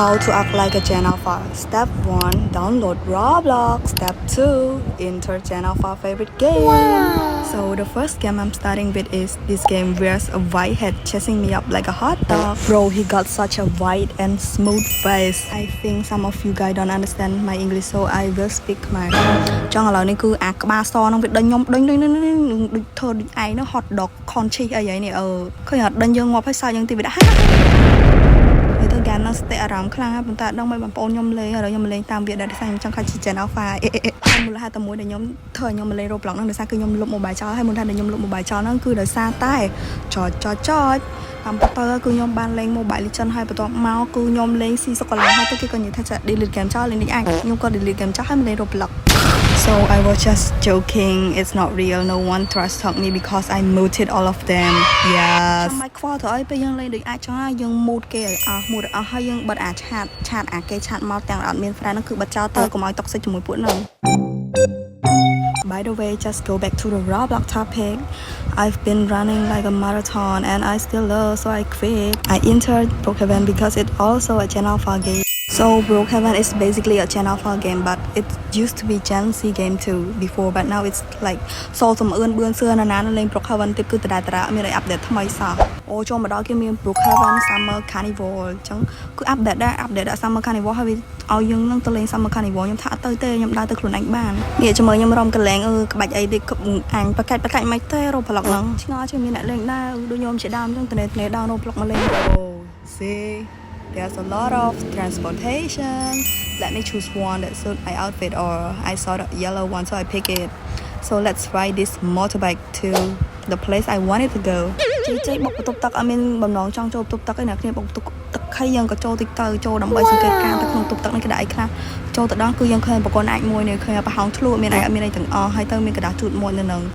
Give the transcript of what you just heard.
How to act like a Gen Alpha. Step 1. Download Roblox. Step 2. Enter Gen Alpha favorite game. Wow. So the first game I'm starting with is this game wears a white head chasing me up like a hot dog. Bro, he got such a white and smooth face. I think some of you guys don't understand my English, so I will speak my ចង់ឥឡូវនេះគឺអាក្បាលសហ្នឹងវាដេញខ្ញុំដេញដូចធ្វើដូចឯងនោះ hot dog ខនឈីសអីហ្នឹងឃើញអត់ដេញយើងងាប់ហើយសើចយើងទីវាដាក់ ទៅហ្គេមហ្នឹងស្ទើរអារម្មណ៍ខ្លាំងហើយប៉ុន្តែដឹងមិនបងប្អូនខ្ញុំលេងហើយខ្ញុំលេងតាមវាដែរខ្ញុំចង់ខាត់ជា Gen Alpha មូលហេតុតែមួយដែលខ្ញុំធ្វើឲ្យខ្ញុំលេង Roblox ហ្នឹងដោយសារគឺខ្ញុំលុប mobile ចោលហើយមូលហេតុដែលខ្ញុំលុប mobile ចោលហ្នឹងគឺដោយសារតែចោចតាមពិតទៅគឺខ្ញុំបានលេង Mobile Legends ហើយបន្ទាប់មកគឺខ្ញុំលេងស៊ីសូកូឡាហើយទៅគេក៏និយាយថាចា delete game ចោលលេងនេះអាចខ្ញុំក៏ delete game ចោលហើយមកលេង Roblox So I was just joking. It's not real. No one trust talk me because I muted all of them. Yes. ចាំមិនខ្វល់ទៅអីពេលយើងលេងដូចអាចចង់ហើយយើង mute គេឲ្យអស់ mute អស់ហើយយើងបិទអាឆាតអាគេឆាតមកទាំងអត់មាន friend ហ្នឹងគឺបិទចោលទៅកុំឲ្យ toxic ជាមួយពួកហ្នឹង By the way, just go back to the Roblox topic. I've been running like a marathon and I still love, so I quit. I entered Brookhaven because it's also a Gen Alpha game. So Brookhaven is basically a Gen Alpha game, but it used to be Gen Z game too before, but now it's like សូលសំអឿនបឿនសឿនណាលេង Brookhaven ទៀតគឺតដាមានអី update ថ្មីសោះអូចូលមកដល់គេមាន Brookhaven Summer Carnival អញ្ចឹងគឺ update ដាក់ Summer Carnival ហើយវាឲ្យយើងនឹងទៅលេង Summer Carnival ខ្ញុំថាអត់ទៅទេខ្ញុំដើរទៅខ្លួនឯងបាននេះជាមួយខ្ញុំរំកលែងក្បាច់អីនេះអញប្រកាច់មិនទេ Roblox ហ្នឹងឆ្ងល់ជាមានអ្នកលេងដែរដូចខ្ញុំជាដើមអញ្ចឹងទៅ down Roblox មកលេង Oh see There's a lot of transportation. Let me choose one that suit my outfit or I saw the yellow one so I pick it. So let's ride this motorbike to the place I wanted to go. ជិះបុកបន្ទប់ទឹកអត់មានបំណងចង់ចូលបន្ទប់ទឹកឯណាគ្នាបុកបន្ទប់ទឹកខៃយើងក៏ចូលតិចទៅចូលដើម្បីសង្កេតការណ៍ទៅក្នុងបន្ទប់ទឹកនេះក្តៅអីខ្លះចូលទៅដល់គឺយើងឃើញបកគលអាចមួយនេះឃើញប្រហោងធ្លុះមានអីអត់មានអីទាំងអស់ហើយទៅមានកระดาษជូតមួយនៅនឹង